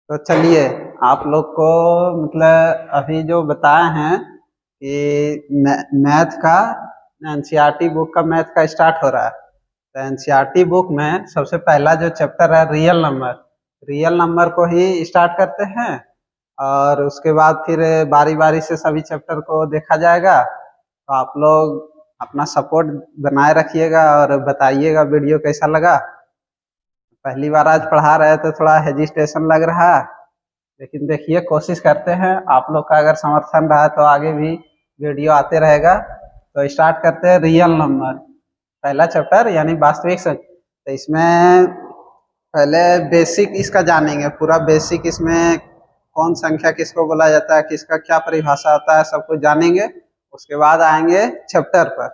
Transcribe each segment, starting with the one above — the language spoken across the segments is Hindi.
तो चलिए, आप लोग को मतलब अभी जो बताए हैं कि मैथ का एनसीईआरटी बुक का मैथ का स्टार्ट हो रहा है। तो एनसीईआरटी बुक में सबसे पहला जो चैप्टर है रियल नंबर को ही स्टार्ट करते हैं। और उसके बाद फिर बारी बारी से सभी चैप्टर को देखा जाएगा। तो आप लोग अपना सपोर्ट बनाए रखिएगा और बताइएगा वीडियो कैसा लगा। पहली बार आज पढ़ा रहे तो थोड़ा हेजिटेशन लग रहा है, लेकिन देखिए कोशिश करते हैं। आप लोग का अगर समर्थन रहा तो आगे भी वीडियो आते रहेगा। तो स्टार्ट करते हैं रियल नंबर, पहला चैप्टर यानी वास्तविक संख्या। तो इसमें पहले बेसिक इसका जानेंगे, पूरा बेसिक इसमें कौन संख्या किसको बोला जाता है, किसका क्या परिभाषा होता है, सब कुछ जानेंगे। उसके बाद आएंगे चैप्टर पर।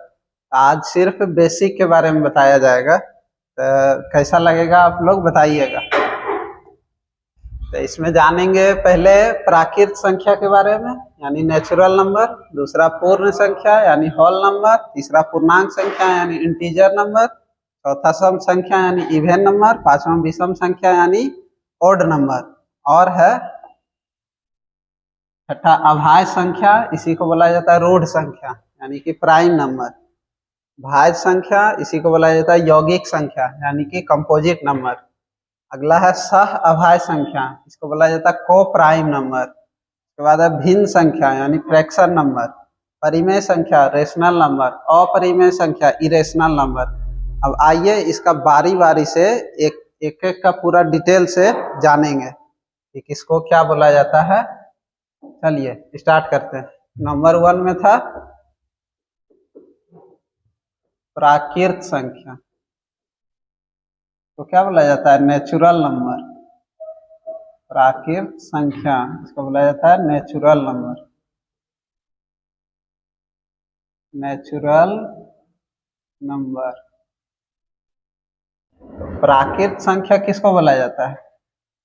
आज सिर्फ बेसिक के बारे में बताया जाएगा। तो कैसा लगेगा आप लोग बताइएगा। तो इसमें जानेंगे पहले प्राकृत संख्या के बारे में यानी नेचुरल नंबर, दूसरा पूर्ण संख्या यानी होल नंबर, तीसरा पूर्णांक संख्या यानी इंटीजर नंबर, चौथा सम संख्या यानी इवन नंबर, पांचवा विषम संख्या यानी ओड नंबर, और है छठा अभाज्य संख्या, इसी को बोला जाता है रूढ़ संख्या यानी कि प्राइम नंबर। भाज्य संख्या इसी को बोला जाता है यौगिक संख्या यानी कि कंपोजिट नंबर। अगला है सह अभाज्य संख्या, इसको बोला जाता है को प्राइम नंबर। उसके बाद है भिन्न संख्या यानी फ्रैक्शन नंबर, परिमेय संख्या रेशनल नंबर, अपरिमेय संख्या इरेशनल नंबर। अब आइए इसका बारी बारी से एक एक का पूरा डिटेल से जानेंगे कि किसको क्या बोला जाता है। चलिए स्टार्ट करते हैं। नंबर 1 में था प्राकृत संख्या, तो क्या बोला जाता है नेचुरल नंबर। प्राकृत संख्या इसको बोला जाता है नेचुरल नंबर, नेचुरल नंबर। प्राकृत संख्या किसको बोला जाता है?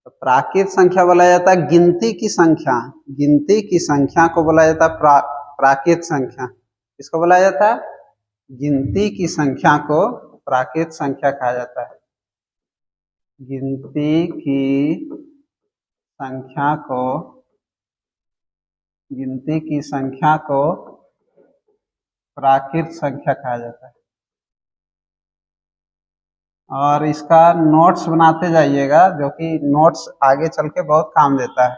तो प्राकृत संख्या बोला जाता है गिनती की संख्या, गिनती की संख्या को बोला जाता है प्राकृत संख्या। किसको बोला जाता है? गिनती की संख्या को प्राकृत संख्या कहा जाता है। गिनती की संख्या को, गिनती की संख्या को प्राकृत संख्या कहा जाता है। और इसका नोट्स बनाते जाइएगा, जो कि नोट्स आगे चल के बहुत काम देता है।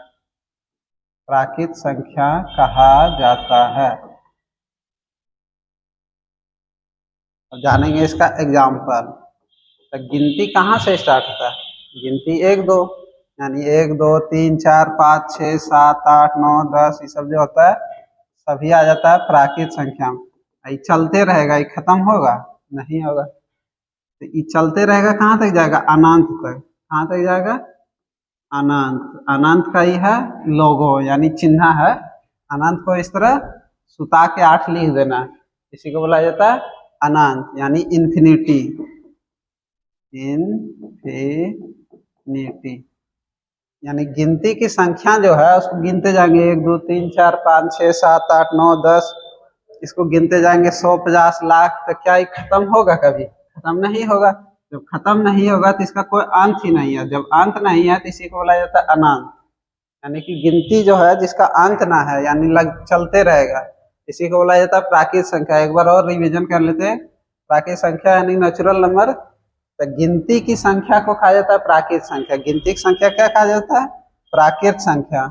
प्राकृत संख्या कहा जाता है। और जानेंगे इसका एग्जाम्पल। तो गिनती कहाँ से स्टार्ट होता है? गिनती 1 2 यानी 1 2 3 4 5 6 7 8 9 10 ये सब जो होता है सभी आ जाता है प्राकृत संख्या में। ये चलते रहेगा, ये खत्म होगा नहीं होगा। तो ये चलते रहेगा, कहाँ तक जाएगा? अनंत तक। कहाँ तक जाएगा? अनंत। अनंत का ही है लोगो यानी चिन्ह है। अनंत को इस तरह सुता के 8 लिख देना, इसी को बोला जाता है अनंत यानी इन्फिनिटी। इन्फिनिटी यानी गिनती की संख्या जो है उसको गिनते जाएंगे 1 2 3 4 5 6 7 8 9 10, इसको गिनते जाएंगे 100 50 लाख। तो क्या ये खत्म होगा? कभी खत्म नहीं होगा। जब खत्म नहीं होगा तो इसका कोई अंत ही नहीं है। जब अंत नहीं है तो इसी को बोला जाता है अनंत, यानी कि गिनती जो है जिसका अंत ना है यानी चलते रहेगा, इसी को बोला जाता है प्राकृत संख्या। एक बार और रिवीजन कर लेते हैं। प्राकृत संख्या यानी नेचुरल नंबर। तो गिनती की संख्या को कहा जाता है प्राकृत संख्या। गिनती की संख्या क्या कहा जाता है? प्राकृत संख्या।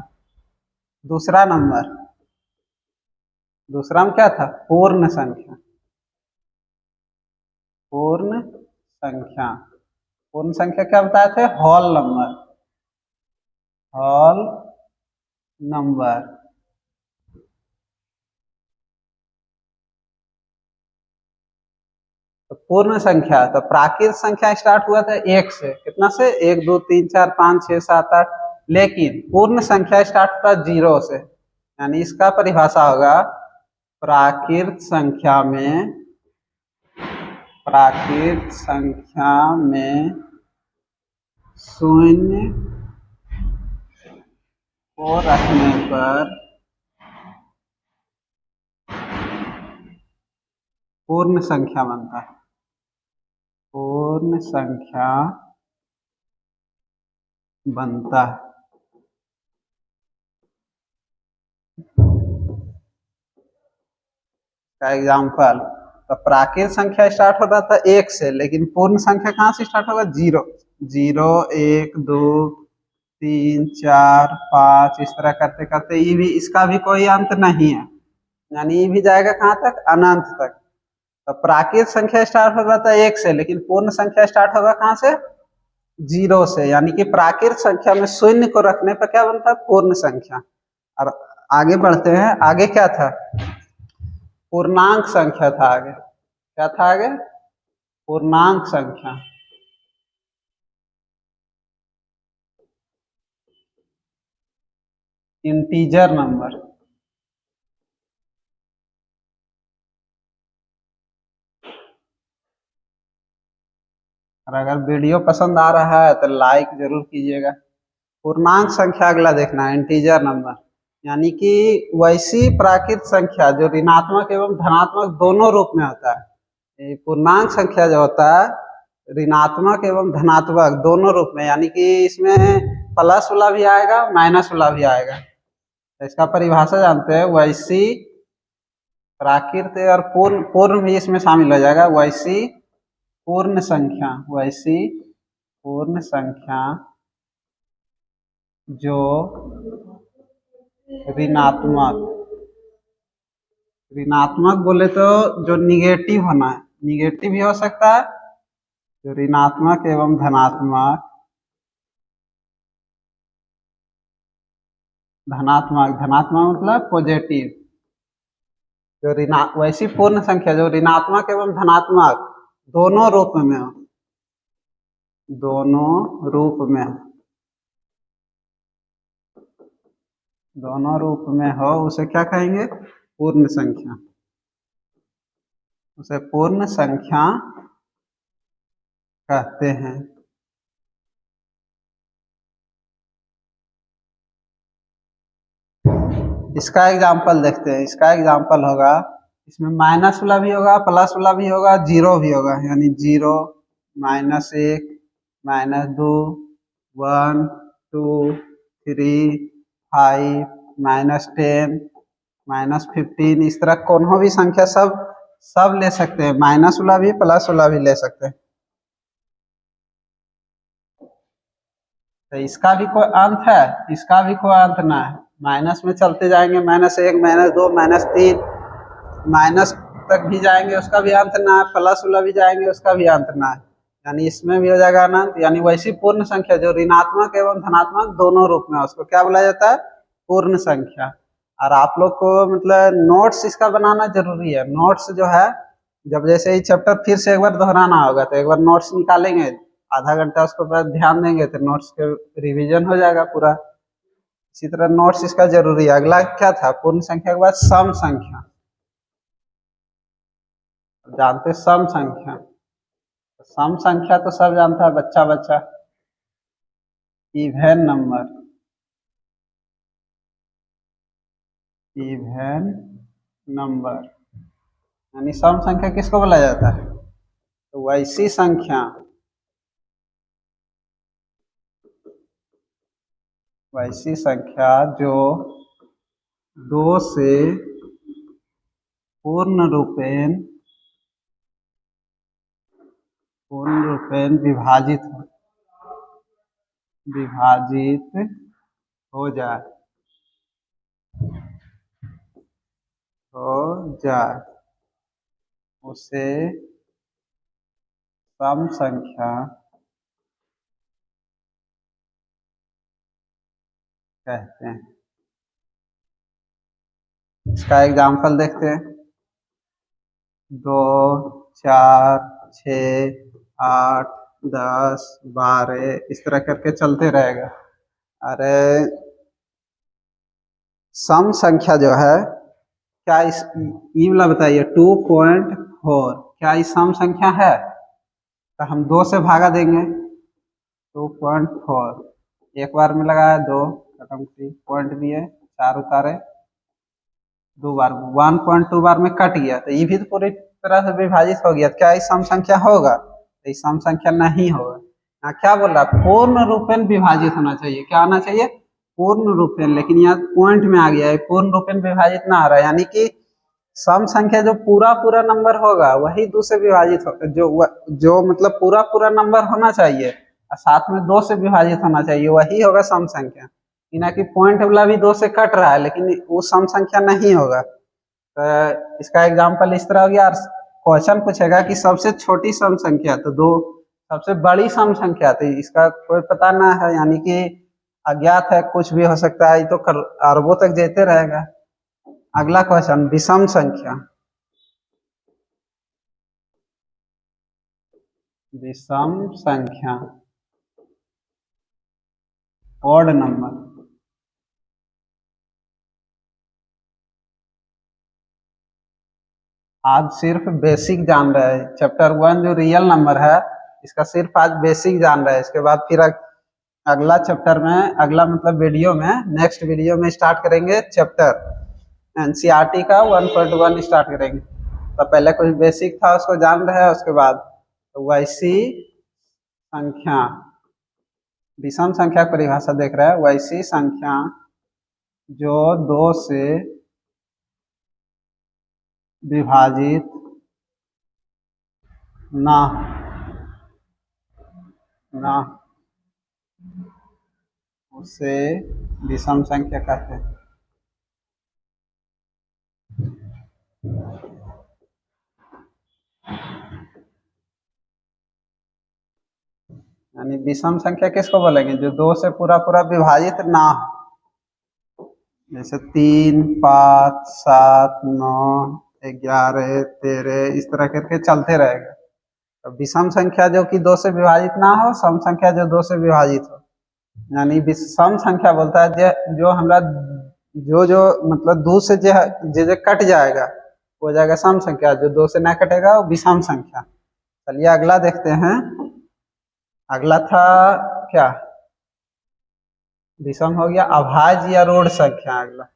दूसरा नंबर, दूसरा में क्या था? पूर्ण संख्या। पूर्ण संख्या, पूर्ण संख्या क्या बताए थे? Whole number, whole number. तो पूर्ण संख्या, तो प्राकृत संख्या स्टार्ट हुआ था 1 से। कितना से? 1 2 3 4 5 6 7 8। लेकिन पूर्ण संख्या स्टार्ट होता है 0 से, यानी इसका परिभाषा होगा प्राकृत संख्या में, प्राकृत संख्या में शून्य को रखने पर पूर्ण संख्या बनता है। पूर्ण संख्या बनता है। का एग्जाम्पल। तो प्राकृत संख्या स्टार्ट हो रहा था 1 से, लेकिन पूर्ण संख्या कहाँ से स्टार्ट होगा? 0। 0 1 2 3 4 5 इस तरह करते करते ये भी, इसका भी कोई अंत नहीं है, यानी ये भी जाएगा कहाँ तक? अनंत तक। तो प्राकृत संख्या स्टार्ट हो रहा था 1 से, लेकिन पूर्ण संख्या स्टार्ट होगा कहाँ से? 0 से, यानी कि प्राकृत संख्या में शून्य को रखने पर क्या बनता है? पूर्ण संख्या। और आगे बढ़ते हैं, आगे क्या था? पूर्णांक संख्या था आगे। क्या था आगे? पूर्णांक संख्या। Integer number. और अगर वीडियो पसंद आ रहा है तो लाइक जरूर कीजिएगा। पूर्णांक संख्या अगला देखना है, इंटीजर नंबर, यानी कि वैसी प्राकृत संख्या जो ऋणात्मक एवं धनात्मक दोनों रूप में होता है। पूर्णांक संख्या जो होता है ऋणात्मक एवं धनात्मक दोनों रूप में, यानी कि इसमें प्लस वाला भी आएगा, माइनस वाला भी आएगा। तो इसका परिभाषा जानते हैं, वैसी प्राकृत और पूर्ण, पूर्ण भी इसमें शामिल हो जाएगा। वैसी पूर्ण संख्या, वैसी पूर्ण संख्या जो ऋणात्मक, ऋणात्मक बोले तो जो निगेटिव होना है, निगेटिव भी हो सकता है, जो ऋणात्मक एवं धनात्मक, धनात्मक, धनात्मक मतलब पॉजिटिव, जो ऋणा, वैसी पूर्ण संख्या जो ऋणात्मक एवं धनात्मक दोनों रूप में हो, दोनों रूप में, दोनों रूप में हो, उसे क्या कहेंगे? पूर्ण संख्या। उसे पूर्ण संख्या कहते हैं। इसका एग्जाम्पल देखते हैं। इसका एग्जाम्पल होगा, इसमें माइनस वाला भी होगा, प्लस वाला भी होगा, जीरो भी होगा, यानी 0 -1 -2 1 2 3 5 -10 -15 इस तरह कोनो भी संख्या सब ले सकते हैं, माइनस वाला भी प्लस वाला भी ले सकते हैं। तो इसका भी कोई अंत है? इसका भी कोई अंत ना है। माइनस में चलते जाएंगे, -1 -2 -3 माइनस तक भी जाएंगे, उसका भी अंत ना है। प्लस वाला भी जाएंगे, उसका भी अंत ना है, यानी इसमें भी हो जाएगा अनंत। यानी वैसी पूर्ण संख्या जो ऋणात्मक एवं धनात्मक दोनों रूप में, उसको क्या बोला जाता है? पूर्ण संख्या। और आप लोग को मतलब नोट्स इसका बनाना जरूरी है। नोट्स जो है, जब जैसे ही चैप्टर फिर से एक बार दोहराना होगा तो एक बार नोट्स निकालेंगे, आधा घंटा उसको बाद ध्यान देंगे तो नोट्स के रिवीजन हो जाएगा पूरा। इसी तरह नोट्स इसका जरूरी है। अगला क्या था? पूर्ण संख्या के बाद सम संख्या। जानते सम संख्या? सम संख्या तो सब जानता है, बच्चा बच्चा। इवन नंबर, इवन नंबर, यानी सम संख्या किसको बोला जाता है? तो वैसी संख्या, वैसी संख्या जो 2 से पूर्ण रूपेण विभाजित हो जाए, उसे सम संख्या कहते हैं। इसका एग्जाम्पल देखते हैं। 2 4 6 8 10 12 इस तरह करके चलते रहेगा। अरे सम संख्या जो है, क्या इस ये वाला बताइए, 2.4 क्या इस सम संख्या है? तो हम 2 से भागा देंगे, 2.4 एक बार में लगाया, 2 खत्म, पॉइंट दिए, 4 उतारे, 2 बार 1.2 बार में कट गया, तो ये भी तो पूरी तरह से विभाजित हो गया। क्या इस सम संख्या होगा? तो इस सम संख्या नहीं होगा। यहाँ क्या बोल रहा है? पूर्ण रूपेण विभाजित होना चाहिए। क्या होना चाहिए? पूर्ण रूपेण, लेकिन यहाँ पॉइंट में आ गया है, पूर्ण रूपेण विभाजित ना आ रहा है, यानी कि सम संख्या जो पूरा पूरा नंबर होगा वही 2 से विभाजित हो, जो मतलब पूरा पूरा नंबर होना चाहिए और साथ में 2 से विभाजित होना चाहिए, वही होगा सम संख्या। ना कि पॉइंट वाला भी 2 से कट रहा है लेकिन वो सम संख्या नहीं होगा। तो इसका एग्जाम्पल इस तरह हो गया। क्वेश्चन पूछेगा कि सबसे छोटी सम संख्या तो 2, सबसे बड़ी सम संख्या तो इसका कोई पता ना है, यानी कि अज्ञात है, कुछ भी हो सकता है, ये तो अरबों तक जेते रहेगा। अगला क्वेश्चन, विषम संख्या। विषम संख्या, ऑड नंबर। आज सिर्फ बेसिक जान रहे हैं, चैप्टर 1 जो रियल नंबर है इसका सिर्फ आज बेसिक जान रहे हैं। इसके बाद फिर अगला चैप्टर में, अगला मतलब वीडियो में, नेक्स्ट वीडियो में स्टार्ट करेंगे चैप्टर एनसीईआरटी का 1.1 स्टार्ट करेंगे। तो पहले कुछ बेसिक था उसको जान रहे हैं, उसके बाद वैसी संख्या, विषम संख्या की परिभाषा देख रहे हैं। वैसी संख्या जो 2 से विभाजित ना उसे विषम संख्या कहते हैं। यानी विषम संख्या किसको बोलेंगे, जो 2 से पूरा पूरा विभाजित ना हो। जैसे 3, 5, 7, 9, 11, 13 इस तरह करके चलते रहेगा। तो विषम संख्या जो कि 2 से विभाजित ना हो, सम संख्या जो 2 से विभाजित हो। यानी विषम संख्या बोलता है जो हमरा जो मतलब 2 से जो कट जाएगा वो हो जाएगा सम संख्या, जो 2 से ना कटेगा वो विषम संख्या। चलिए अगला देखते हैं। अगला था क्या, विषम हो गया। अभाज्य या ऋण संख्या। अगला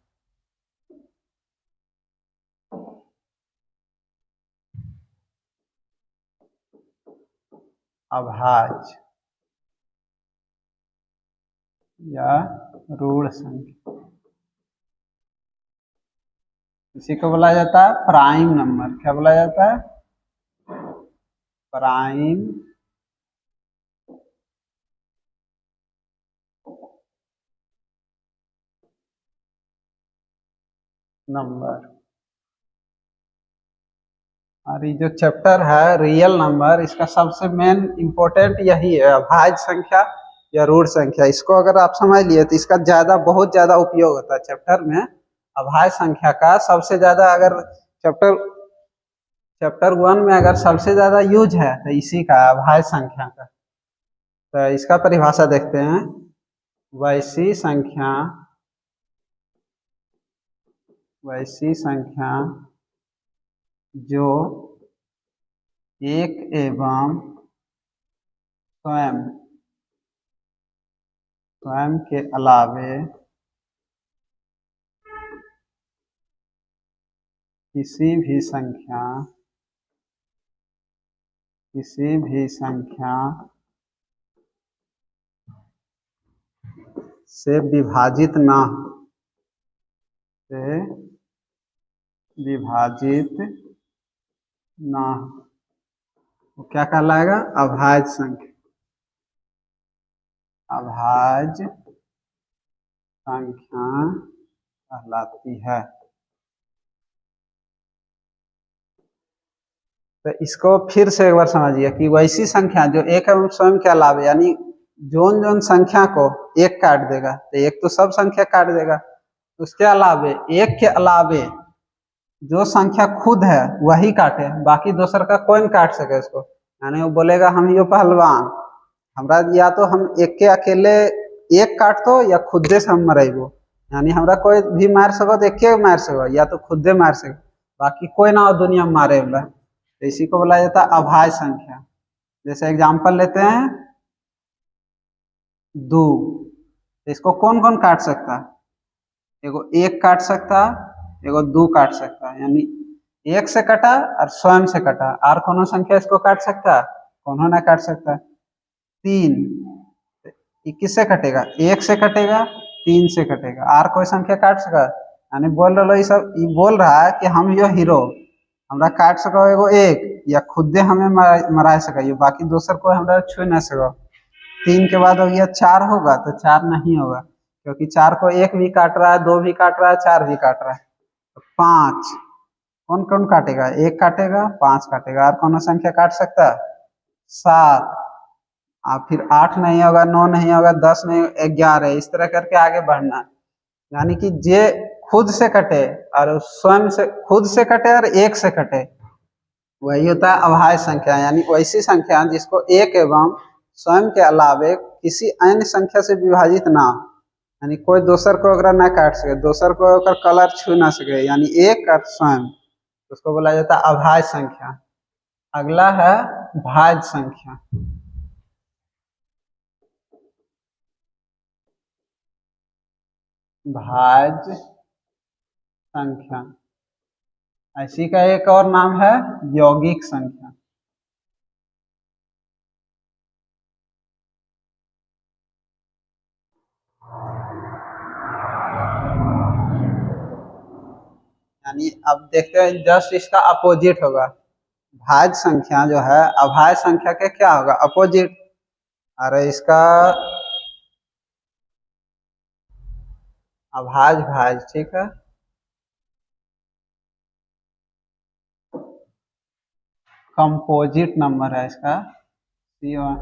अभाज्य या ऋण संख्या, इसी को बोला जाता है प्राइम नंबर। क्या बोला जाता है, प्राइम नंबर। और ये जो चैप्टर है रियल नंबर, इसका सबसे मेन इंपॉर्टेंट यही है, अभाज्य संख्या या ऋण संख्या। इसको अगर आप समझ लिए तो इसका बहुत ज्यादा उपयोग होता है चैप्टर में। अभाज्य संख्या का सबसे ज्यादा, अगर चैप्टर 1 में अगर सबसे ज्यादा यूज है तो इसी का, अभाज्य संख्या का। तो इसका परिभाषा देखते हैं। वैसी संख्या जो एक एवं स्वयं के अलावे किसी भी संख्या से विभाजित ना हो, वो क्या कहलाएगा, अभाज्य संख्या। अभाज्य संख्या कहलाती है। तो इसको फिर से एक बार समझिए कि वैसी संख्या जो एक एवं स्वयं के अलावे, यानी जोन संख्या को एक काट देगा तो एक तो सब संख्या काट देगा, उसके अलावे एक के अलावे जो संख्या खुद है वही काटे, बाकी दूसर का कोई नहीं काट सके इसको। यानी वो बोलेगा हम यो पहलवान, हमरा या तो हम एक के अकेले एक काट दो या खुदे से हम मरेबो। यानी हमरा कोई भी मार सको तो एक के मार सको या तो खुदे मार सको, बाकी कोई ना हो दुनिया में मारे वाला। तो इसी को बोला जाता है अभाज्य संख्या। जैसे एग्जाम्पल लेते हैं 2, इसको कौन कौन काट सकता है, एगो 1 काट सकता, एगो 2 काट सकता, यानी 1 से कटा और स्वयं से कटा। और कोनो संख्या इसको काट सकता, कोनो ना काट सकता। 3 किससे कटेगा, 1 से कटेगा, 3 से कटेगा। और कोई संख्या काट सका, यानी बोल रहा ये सब ये बोल रहा है कि हम यो हीरो हमरा काट सको एगो एक या खुदे हमें मरा सको बाकी दूसर को हमरा छू ना सको। 3 के बाद हो गया 4 होगा तो 4 नहीं होगा क्योंकि 4 को एक भी काट रहा है, 2 भी काट रहा है, 4 भी काट रहा है। तो 5 कौन कौन काटेगा? 1 काटेगा, 5 काटेगा, और कौन संख्या काट सकता है? 7। आप फिर 8 नहीं होगा, 9 नहीं होगा, 10 नहीं, 11, इस तरह करके आगे बढ़ना है। यानी कि जे खुद से कटे और स्वयं से खुद से कटे और एक से कटे वही होता है अभाज्य संख्या, यानी वैसी संख्या जिसको एक एवं स्वयं के अलावे किसी अन्य संख्या से विभाजित ना हो, यानी कोई दोसर को अगर ना काट सके, दोसर को अगर कलर छू ना सके, यानी एक और स्वयं, उसको बोला जाता है अभाज्य संख्या। अगला है भाज्य संख्या। भाज्य संख्या ऐसी का एक और नाम है यौगिक संख्या। यानी अब देखते हैं जस्ट इसका अपोजिट होगा। भाज्य संख्या जो है अभाज्य संख्या के क्या होगा? अपोजिट। अरे इसका अभाज्य भाज्य, ठीक है। कंपोजिट नंबर है इसका C1।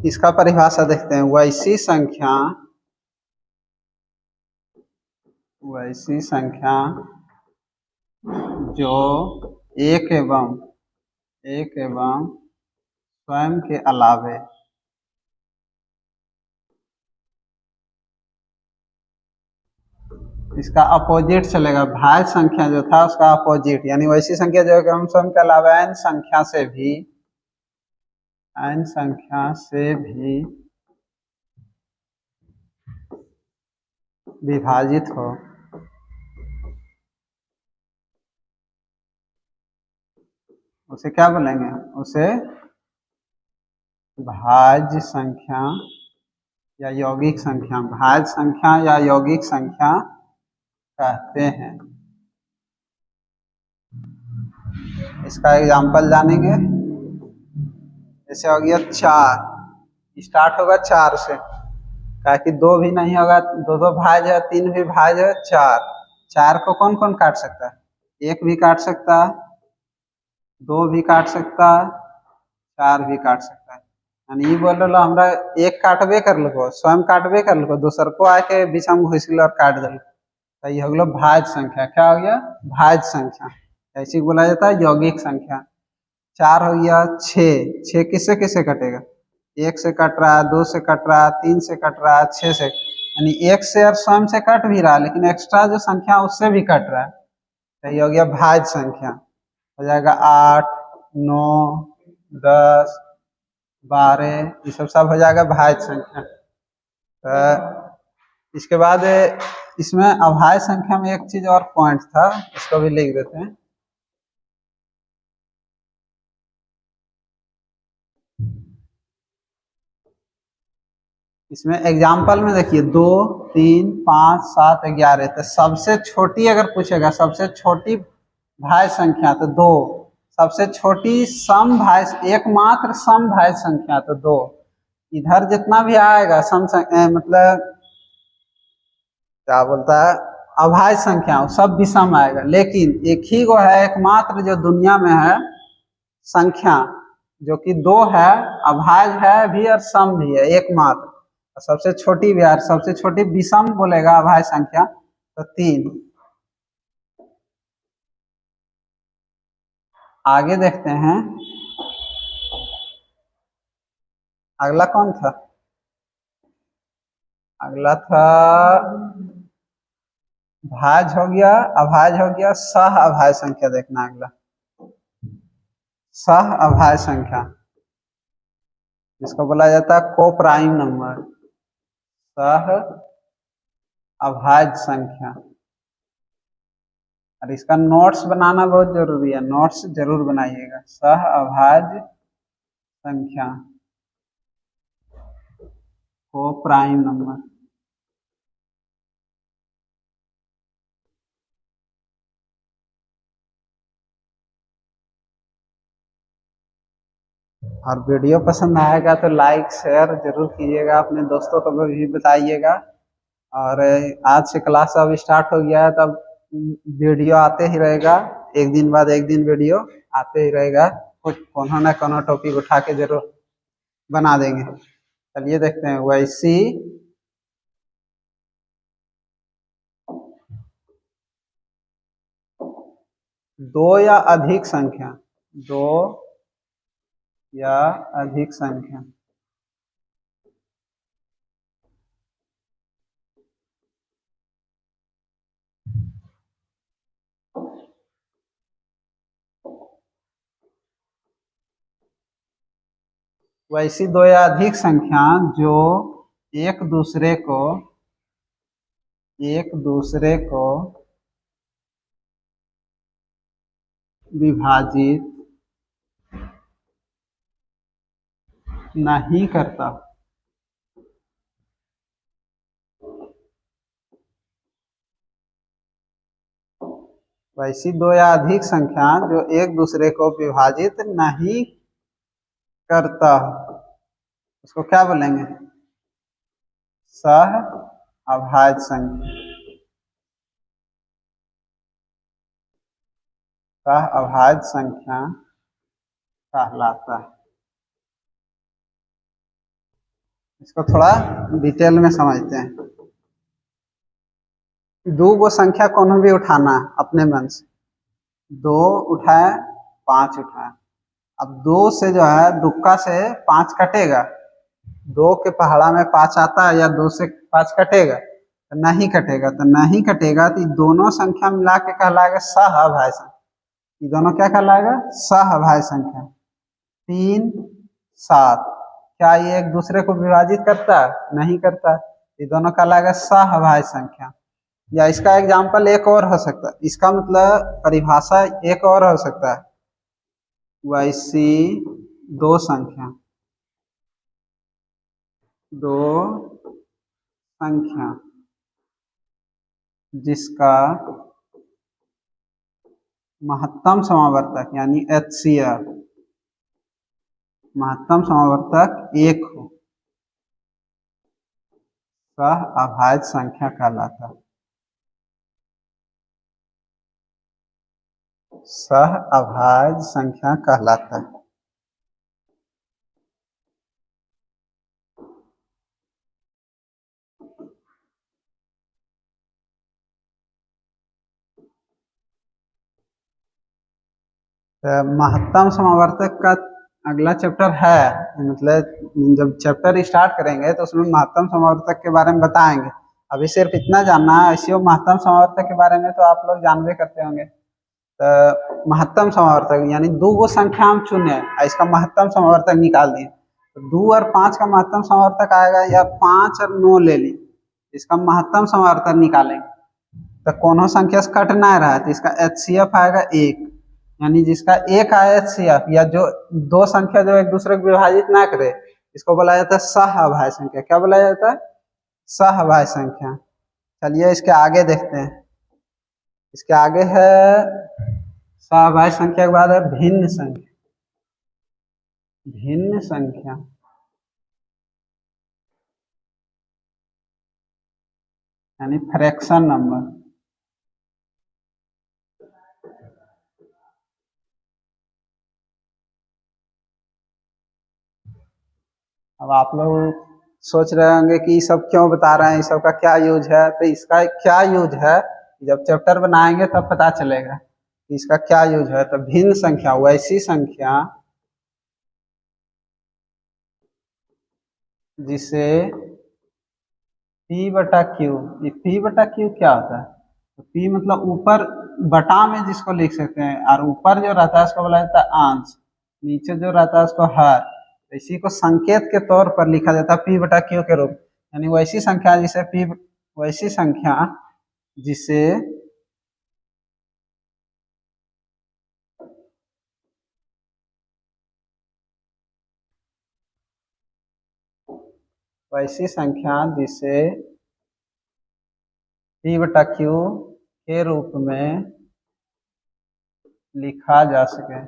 इसका परिभाषा देखते हैं। वैसी संख्या जो एक एवं स्वयं के अलावे इसका अपोजिट चलेगा। भाज्य संख्या जो था उसका अपोजिट, यानी वैसी संख्या जो हम स्वयं के अलावा n संख्या से भी विभाजित हो, उसे क्या बोलेंगे? उसे भाज्य संख्या या यौगिक संख्या, भाज्य संख्या या यौगिक संख्या कहते हैं। इसका एग्जाम्पल जानेंगे। जैसे हो गया 4, स्टार्ट होगा 4 से, क्या कि 2 भी नहीं होगा, 2 भाज्य है, 3 भी भाज्य है, 4 को कौन कौन काट सकता है? 1 भी काट सकता है, 2 भी काट सकता है, 4 भी काट सकता है। यानी ये बोल रहा हमरा एक काटबे कर लो, स्वयं काटबे कर लो, दोसर को आके बीच में घुस गल और काट दिल, तो ये हो गया भाज्य संख्या। क्या हो गया? भाज्य संख्या। ऐसी बोला जाता है यौगिक संख्या। 4 हो गया 6, 6 किससे किससे कटेगा? 1 से कट रहा है, 2 से कट रहा है, 3 से कट रहा है, 6 से, यानी 1 से और स्वयं से कट भी रहा है, लेकिन एक्स्ट्रा जो संख्या उससे भी कट रहा है, तो ये हो गया भाज्य संख्या। हो जाएगा 8, 9, 10, 12, ये सब हो जाएगा भाज्य संख्या। तो इसके बाद इसमें अभाज्य संख्या में एक चीज और पॉइंट था, इसको भी लिख देते हैं। इसमें एग्जाम्पल में देखिए 2, 3, 5, 7, 11, तो सबसे छोटी अगर पूछेगा, सबसे छोटी भाज्य संख्या तो 2, सबसे छोटी सम भाज्य, एकमात्र सम भाज्य संख्या तो 2। इधर जितना भी आएगा सम मतलब क्या बोलता है अभाज्य संख्या, सब विषम आएगा, लेकिन एक ही वो है एकमात्र जो दुनिया में है संख्या जो कि 2 है, अभाज्य है भी और सम भी है, एकमात्र। सबसे छोटी भी है, सबसे छोटी विषम बोलेगा अभाज्य संख्या तो 3। आगे देखते हैं। अगला कौन था? अगला था भाज्य हो गया, अभाज्य हो गया, सह अभाज्य संख्या देखना। अगला सह अभाज्य संख्या, जिसको बोला जाता है को प्राइम नंबर, सह अभाज्य संख्या। और इसका नोट्स बनाना बहुत जरूरी है, नोट्स जरूर बनाइएगा। सह अभाज्य संख्या को प्राइम नंबर। और वीडियो पसंद आएगा तो लाइक शेयर जरूर कीजिएगा, अपने दोस्तों को भी बताइएगा। और आज से क्लास अब स्टार्ट हो गया है, तब वीडियो आते ही रहेगा, एक दिन बाद एक दिन वीडियो आते ही रहेगा, कुछ कोनो ना कोनो टॉपिक उठा के जरूर बना देंगे। चलिए देखते हैं। वैसी दो या अधिक संख्या, दो या अधिक संख्या वैसी दो या अधिक संख्या जो एक दूसरे को विभाजित नहीं करता। वैसी दो या अधिक संख्या जो एक दूसरे को विभाजित नहीं करता, उसको क्या बोलेंगे? सह अभाज्य संख्या। सह अभाज्य संख्या कहलाता है। इसको थोड़ा डिटेल में समझते हैं। दो गो संख्या कोनो भी उठाना है अपने मन से, दो उठाए, पांच उठाए। अब दो से जो है दुक्का से पांच कटेगा, दो के पहाड़ा में पांच आता है, या दो से पांच कटेगा? तो नहीं कटेगा। तो नहीं कटेगा तो दोनों संख्या मिला के कहलाएगा सहअभाज्य संख्या। ये दोनों क्या कहलाएगा? सहअभाज्य संख्या। 3, 7 क्या ये एक दूसरे को विभाजित करता है? नहीं करता। ये दोनों कहलाएगा सहअभाज्य संख्या। या इसका एग्जाम्पल एक और हो सकता है, इसका मतलब परिभाषा एक और हो सकता है। वैसी दो संख्या, दो संख्या जिसका महत्तम समावर्तक यानी HCF, महत्तम समावर्तक एक हो, सहअभाज्य संख्या कहलाता है। सहअभाज्य संख्या कहलाता है। महत्तम समावर्तक का अगला चैप्टर है, मतलब जब चैप्टर स्टार्ट करेंगे तो उसमें महत्तम समावर्तक के बारे में बताएंगे। अभी सिर्फ इतना जानना है, ऐसे महत्तम समावर्तक के बारे में तो आप लोग जानबे करते होंगे। तो महत्तम समावर्तक यानी दो गो संख्या हम चुने, इसका महत्तम समावर्तक निकाल दिए, तो 2 और 5 का महत्तम समावर्तक आएगा, या 5 और 9 ले ली, इसका महत्तम समावर्तक निकालेंगे। तो कोनो संख्या से कट ना रहा है तो इसका HCF आएगा एक, यानी जिसका एक आया HCF, या जो दो संख्या जो एक दूसरे को विभाजित ना करे, इसको बोला जाता है सहअभाज्य संख्या। क्या बोला जाता है? सहअभाज्य संख्या। चलिए इसके आगे देखते हैं। इसके आगे है सहअभाज्य संख्या के बाद है भिन्न संख्या। भिन्न संख्या यानी फ्रैक्शन नंबर। अब आप लोग सोच रहे होंगे कि सब क्यों बता रहे हैं, इस सब का क्या यूज है? तो इसका क्या यूज है जब चैप्टर बनाएंगे तब पता चलेगा कि इसका क्या यूज है। तो भिन्न संख्या वैसी संख्या जिसे P/Q, ये P/Q क्या होता है? तो P मतलब ऊपर बटा में जिसको लिख सकते हैं, और ऊपर जो रहता है उसको बोला जाता है अंश, नीचे जो रहता है उसको हर। तो इसी को संकेत के तौर पर लिखा जाता है P/Q के रूप, यानी वैसी संख्या जिसे वैसी संख्या जिसे वैसी संख्या जिसे p बटा q के रूप में लिखा जा सके,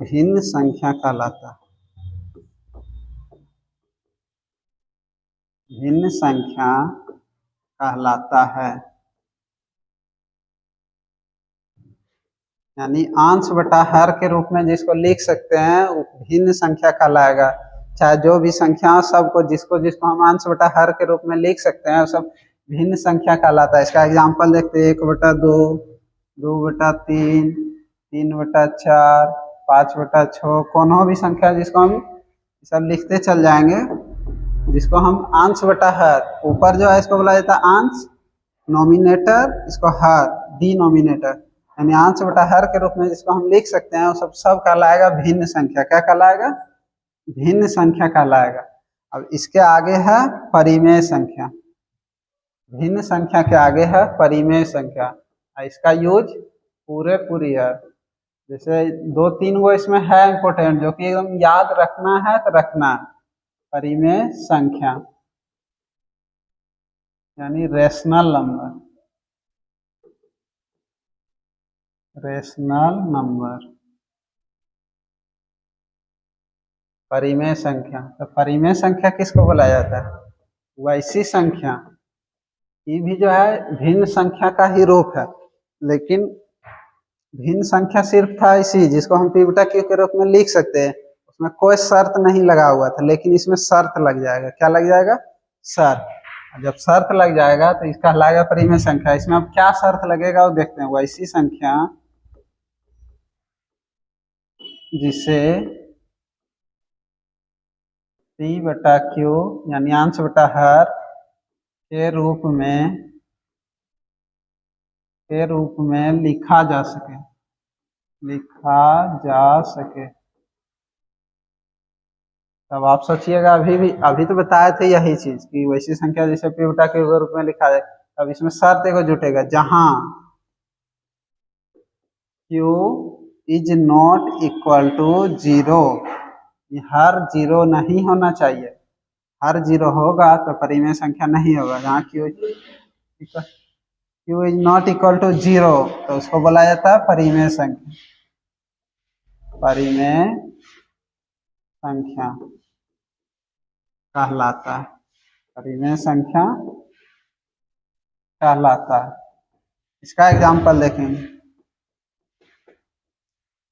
भिन्न संख्या कहलाता है। भिन्न संख्या कहलाता है, यानी अंश बटा हर के रूप में जिसको लिख सकते हैं वो भिन्न संख्या कहलाएगा। चाहे जो भी संख्या हो सबको जिसको जिसको हम अंश बटा हर के रूप में लिख सकते हैं वो सब भिन्न संख्या कहलाता है। इसका एग्जाम्पल देखते हैं 1/2, 2/3, 3/4, 5/6, कोनो भी संख्या जिसको हम सब लिखते चल जाएंगे, जिसको हम अंश बटा हर, ऊपर जो है इसको बोला जाता है अंश, नोमिनेटर इसको हर, डिनोमिनेटर, यानी अंश बटा हर के रूप में जिसको हम लिख सकते हैं वो सब कहलाएगा भिन्न संख्या। क्या कहलाएगा? भिन्न संख्या कहलाएगा। अब इसके आगे है परिमेय संख्या। भिन्न संख्या के आगे है परिमेय संख्या। इसका यूज पूरी है। जैसे 2-3 गो इसमें है इंपॉर्टेंट जो कि एकदम याद रखना है तो रखना है। परिमेय संख्या यानी रेशनल नंबर, परिमेय संख्या। तो परिमेय संख्या किसको बोला जाता है? वैसी संख्या, ये भी जो है भिन्न संख्या का ही रूप है, लेकिन भिन्न संख्या सिर्फ था इसी जिसको हम p बटा q के रूप में लिख सकते हैं, उसमें कोई शर्त नहीं लगा हुआ था, लेकिन इसमें शर्त लग जाएगा। क्या लग जाएगा? शर्त। जब शर्त लग जाएगा तो इसका कहलाएगा परिमेय संख्या। इसमें अब क्या शर्त लगेगा वो देखते हैं। वैसी संख्या जिसे p बटा q यानी अंश बटा हर के रूप में लिखा जा सके। तब आप सोचिएगा, अभी तो बताए थे यही चीज कि वैसी संख्या जिसे p बटा q के रूप में लिखा जाए। अब इसमें शर्त एगो जुटेगा, जहां q is not equal to 0, हर 0 नहीं होना चाहिए। हर 0 होगा तो परिमेय संख्या नहीं होगा। जहाँ q is not equal to 0 तो उसको बोला जाता है परिमेय संख्या। परिमेय संख्या कहलाता है। परिमेय संख्या कहलाता है। इसका एग्जाम्पल देखेंगे,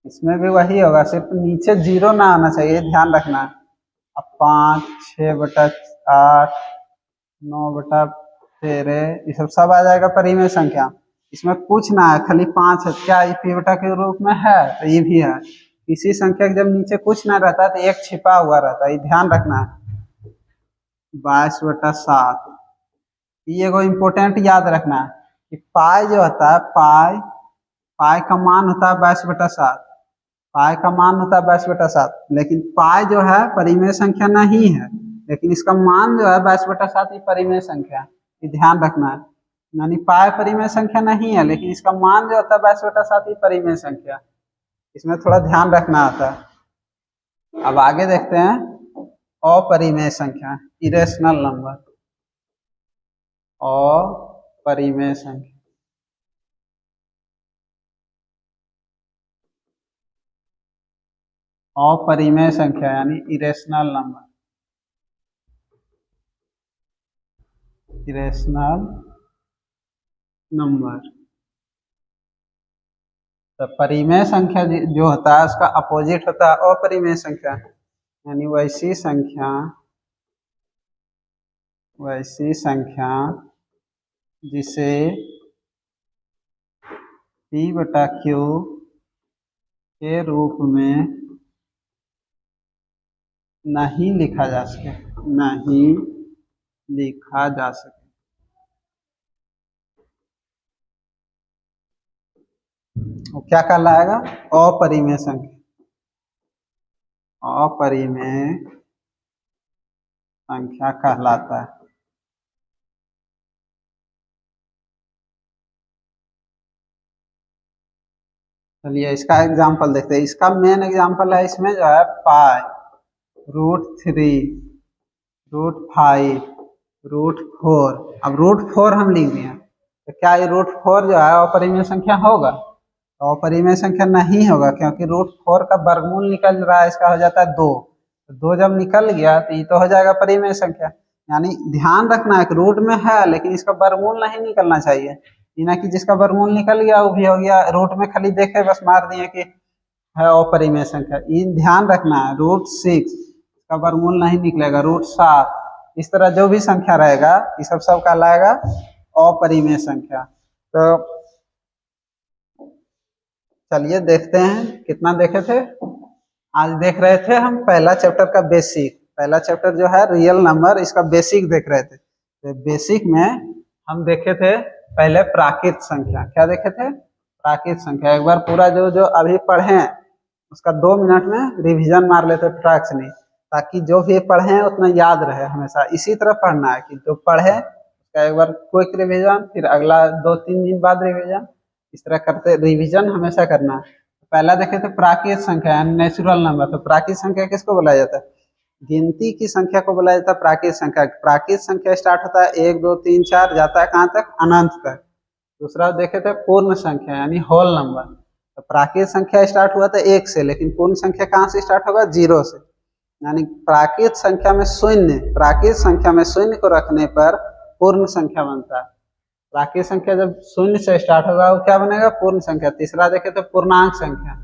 इसमें भी वही होगा, सिर्फ नीचे 0 ना आना चाहिए, ध्यान रखना है। अब 5, 6/8, 9/13 ये सब आ जाएगा परिमेय संख्या। इसमें कुछ ना है, खाली 5 है। क्या ये p बटा के रूप में है? तो ये भी है। किसी संख्या के जब नीचे कुछ ना रहता है तो एक छिपा हुआ रहता है, ये ध्यान रखना है। 22/7 ये एगो इम्पोर्टेंट याद रखना है कि पाई जो होता है, पाई का मान होता है 22/7। पाई का मान होता है 22/7, लेकिन पाई जो है परिमेय संख्या नहीं है, लेकिन इसका मान जो है 22/7 ये परिमेय संख्या है। ये ध्यान रखना है। यानी पाई परिमेय संख्या नहीं है, लेकिन इसका मान जो होता है 22/7 ये परिमेय संख्या। इसमें थोड़ा ध्यान रखना आता है। अब आगे देखते हैं अपरिमेय संख्या, इरेशनल नंबर। अपरिमेय संख्या, अपरिमेय संख्या यानी इरेशनल नंबर। तो परिमेय संख्या जो होता है उसका अपोजिट होता है अपरिमेय संख्या, यानी वैसी संख्या जिसे p बटा q के रूप में नहीं लिखा जा सके। वो क्या कहलाएगा? अपरिमेय संख्या। अपरिमेय संख्या कहलाता है। चलिए इसका एग्जाम्पल देखते हैं। इसका मेन एग्जाम्पल है, इसमें जो है पाई, √3, √5, √4। अब √4 हम लिख दिए, तो क्या ये √4 जो है अपरिमेय संख्या होगा? तो अपरिमेय संख्या नहीं होगा, क्योंकि √4 का वर्गमूल निकल रहा है, इसका हो जाता है 2। तो 2 जब निकल गया तो ये तो हो जाएगा परिमेय संख्या। यानी ध्यान रखना है कि रूट में है लेकिन इसका वर्गमूल नहीं निकलना चाहिए। ये ना कि जिसका वर्गमूल निकल गया वो भी हो गया, रूट में खाली देखे बस मार दिए कि है अपरिमेय संख्या। ये ध्यान रखना है, √6 का वर्गमूल नहीं निकलेगा, √7, इस तरह जो भी संख्या रहेगा ये सब कहलाएगा अपरिमेय संख्या। तो चलिए देखते हैं कितना देखे थे। आज देख रहे थे हम पहला चैप्टर का बेसिक। पहला चैप्टर जो है रियल नंबर, इसका बेसिक देख रहे थे। तो बेसिक में हम देखे थे पहले प्राकृत संख्या। क्या देखे थे? प्राकृत संख्या। एक बार पूरा जो जो अभी पढ़े उसका 2 मिनट में रिवीजन मार लेते ट्रैक से, नहीं ताकि जो भी पढ़े उतना याद रहे। हमेशा इसी तरह पढ़ना है कि जो पढ़े उसका एक बार क्विक रिवीजन, फिर अगला 2-3 दिन बाद रिवीजन, इस तरह करते रिवीजन हमेशा करना है। पहला देखे थे प्राकृत संख्या, नेचुरल नंबर। तो प्राकृत संख्या किसको बोला जाता है? गिनती की संख्या को बोला जाता है प्राकृत संख्या। प्राकृत संख्या स्टार्ट होता है 1, 2, 3, 4, जाता है कहाँ तक? अनंत तक। दूसरा देखे थे पूर्ण संख्या यानी होल नंबर। तो प्राकृत संख्या स्टार्ट हुआ था 1 से, लेकिन पूर्ण संख्या कहाँ से स्टार्ट होगा? 0 से। यानी प्राकृत संख्या में शून्य, प्राकृत संख्या में शून्य को रखने पर पूर्ण संख्या बनता है। प्राकृत संख्या जब शून्य से स्टार्ट होगा वो क्या बनेगा? पूर्ण संख्या। तीसरा देखे तो पूर्णांक संख्या।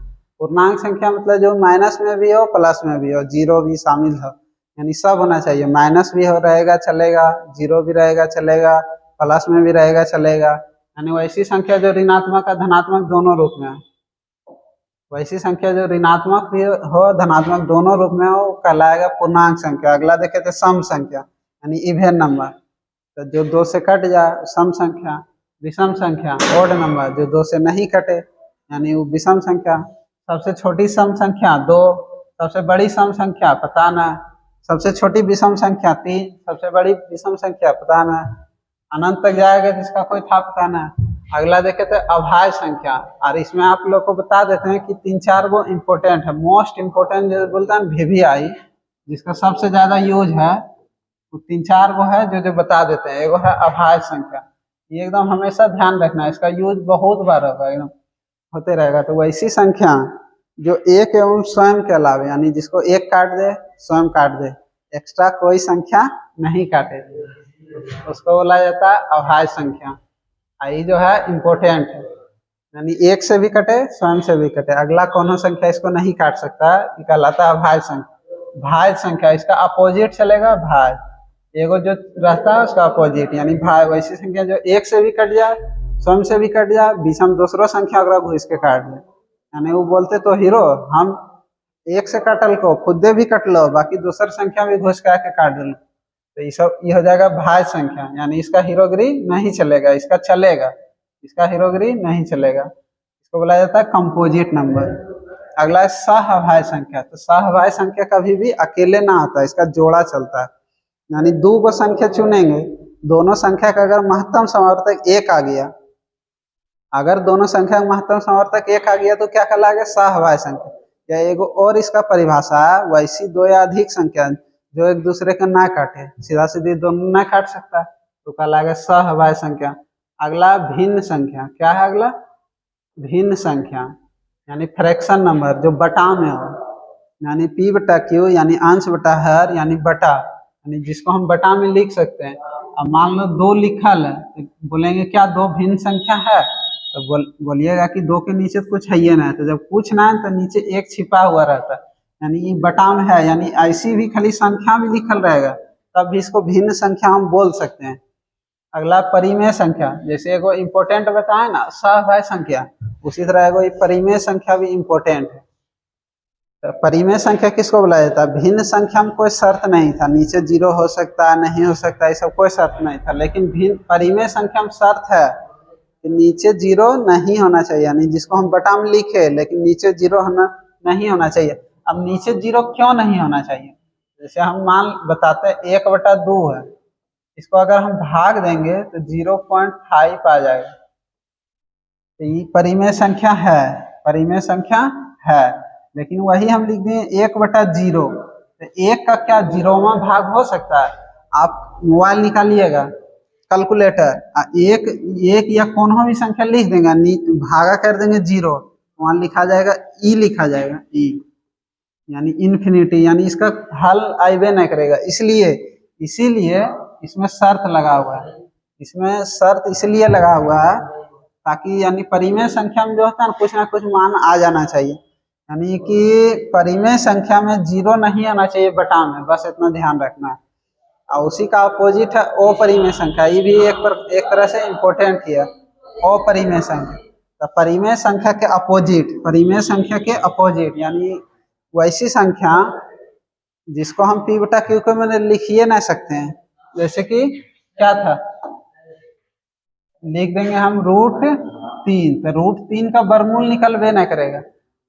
पूर्णांक संख्या मतलब जो माइनस में भी हो प्लस में भी हो, 0 भी शामिल हो, यानी सब होना चाहिए। माइनस भी हो रहेगा चलेगा, 0 भी रहेगा चलेगा, प्लस में भी रहेगा चलेगा। यानी वैसी संख्या जो ऋणात्मक और धनात्मक दोनों रूप में है, वैसी संख्या जो ऋणात्मक भी हो धनात्मक दोनों रूप में हो कहलाएगा पूर्णांक संख्या। अगला देखे थे सम संख्या यानी इवन नंबर। तो जो 2 से कट जाए सम संख्या। विषम संख्या ओड नंबर, जो 2 से नहीं कटे यानी वो विषम संख्या। सबसे छोटी सम संख्या 2, सबसे बड़ी सम संख्या पता न, सबसे छोटी विषम संख्या 3, सबसे बड़ी विषम संख्या पता न, अनंत तक जाएगा जिसका कोई था पता न। अगला देखे तो अभाज्य संख्या। और इसमें आप लोग को बता देते हैं कि 3-4 गो इम्पोर्टेंट है। मोस्ट इम्पोर्टेंट जो बोलता है VVI, जिसका सबसे ज्यादा यूज है, तो 3-4 गो है जो जो बता देते हैं। एगो है अभाज्य संख्या, ये एकदम हमेशा ध्यान रखना है, इसका यूज बहुत बार होगा, एकदम होते रहेगा। तो वैसी संख्या जो एक एवं स्वयं के अलावे, यानी जिसको एक काट दे स्वयं काट दे, एक्स्ट्रा कोई संख्या नहीं काटे, उसको बोला जाता है अभाज्य संख्या। आई जो है इम्पोर्टेंट है, यानी एक से भी कटे स्वयं से भी कटे, अगला कौन संख्या इसको नहीं काट सकता, ये कहलाता है अभाज्य संख्या। भाज्य संख्या इसका अपोजिट चलेगा, भाज्य। एगो जो रहता है उसका अपोजिट यानी भाज्य। वैसी संख्या जो एक से भी कट जाए स्वयं से भी कट जाए, विषम दूसरो संख्या अगर घुस के काट दे, यानी वो बोलते तो हीरो हम एक से कटल को खुदे भी कट लो, बाकी दूसर संख्या भी घुस के आके काट दो, तो ये सब ये हो जाएगा भाज्य संख्या। यानी इसका हीरोगिरी नहीं चलेगा, इसका चलेगा, इसका हीरोगिरी नहीं चलेगा। इसको बोला जाता है कंपोजिट नंबर। अगला है सहभाज्य संख्या। तो सहभाज्य संख्या कभी भी अकेले ना आता है, इसका जोड़ा चलता है। यानी 2 गो संख्या चुनेंगे, दोनों संख्या का अगर महत्तम समवर्तक 1 आ गया, अगर दोनों संख्या का महत्तम समवर्तक 1 आ गया तो क्या कहलाएगा? सहभाज्य संख्या। या एगो और इसका परिभाषा है, वैसी 2 या अधिक संख्या जो एक दूसरे का ना काटे, सीधा सीधी दोनों ना काट सकता, तो कहलाएगा सहभाज्य संख्या। अगला भिन्न संख्या। क्या है अगला? भिन्न संख्या यानी फ्रैक्शन नंबर जो बटा में हो, यानी P/Q यानी अंश बटा हर यानी बटा, यानी जिसको हम बटा में लिख सकते हैं। अब मान लो 2 लिखल है, तो बोलेंगे क्या 2 भिन्न संख्या है? तो बोलिएगा कि 2 के नीचे तो कुछ है ही ना। तो जब कुछ ना है तो नीचे 1 छिपा हुआ रहता है, यानी ये बटा में है, यानी ऐसी भी खाली संख्या भी लिखल रहेगा तब भी इसको भिन्न संख्या हम बोल सकते हैं। अगला परिमेय संख्या। जैसे एगो इम्पोर्टेंट बताए ना सहभाज्य संख्या, उसी तरह एगो परिमेय संख्या भी इम्पोर्टेंट है। तो परिमेय संख्या किसको बोला जाता है? भिन्न संख्या में कोई शर्त नहीं था, नीचे 0 हो सकता है नहीं हो सकता, ये सब कोई शर्त नहीं था। लेकिन भिन्न परिमेय संख्या में शर्त है कि नीचे 0 नहीं होना चाहिए, यानी जिसको हम बटा में लिखे लेकिन नीचे 0 होना नहीं होना चाहिए। अब नीचे 0 क्यों नहीं होना चाहिए? जैसे हम मान बताते हैं 1/2 है, इसको अगर हम भाग देंगे तो 0.5 आ जाएगा, तो ये परिमेय संख्या है। परिमेय संख्या है, लेकिन वही हम लिख दिए 1/0। तो 1 का क्या 0वां भाग हो सकता है? आप मोबाइल निकालिएगा, कैलकुलेटर, एक या कौन भी संख्या लिख देंगे, भागा कर देंगे 0, वहां लिखा जाएगा ई, लिखा जाएगा ई, यानी इन्फिनिटी, यानी इसका हल आइबे नहीं करेगा। इसलिए इसीलिए इसमें शर्त लगा हुआ है, इसमें शर्त इसलिए लगा हुआ है ताकि यानी परिमेय संख्या में जो होता है ना कुछ मान आ जाना चाहिए, यानी कि परिमेय संख्या में 0 नहीं आना चाहिए बटा में, बस इतना ध्यान रखना है। और उसी का अपोजिट है अपरिमेय संख्या, ये भी एक तरह से इम्पोर्टेंट ही है, अपरिमेय संख्या। तो परिमेय संख्या के अपोजिट, परिमेय संख्या के अपोजिट यानी वैसी संख्या जिसको हम p/q को मैंने लिख ही नहीं सकते हैं, जैसे कि क्या था, लिख देंगे हम √3, तो √3 का वर्गमूल निकलबे नहीं करेगा,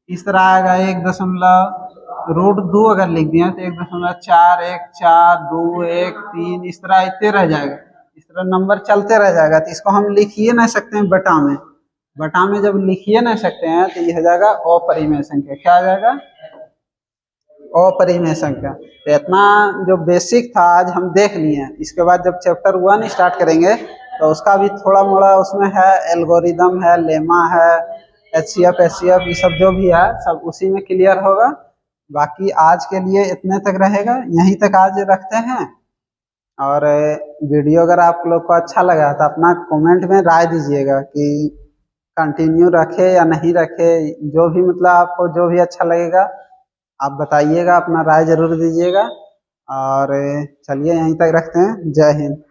इस तरह आएगा 1.√2 अगर लिख दिया तो 1.414213, इस तरह इतने रह जाएगा, इस तरह नंबर चलते रह जाएगा। तो इसको हम लिखिए नहीं सकते हैं बटा में, बटा में जब लिखिए नहीं सकते हैं तो यह हो जाएगा अपरिमेय संख्या। क्या आ जाएगा? अपरिमेय संख्या। तो इतना जो बेसिक था आज हम देख लिए हैं, इसके बाद जब चैप्टर 1 स्टार्ट करेंगे तो उसका भी थोड़ा मोड़ा उसमें है, एल्गोरिदम है, लेमा है, HCF SCF, ये सब जो भी है सब उसी में क्लियर होगा। बाकी आज के लिए इतने तक रहेगा, यहीं तक आज रखते हैं। और वीडियो अगर आप लोग को अच्छा लगा तो अपना कमेंट में राय दीजिएगा कि कंटिन्यू रखे या नहीं रखे, जो भी मतलब आपको जो भी अच्छा लगेगा आप बताइएगा, अपना राय जरूर दीजिएगा। और चलिए यहीं तक रखते हैं। जय हिंद।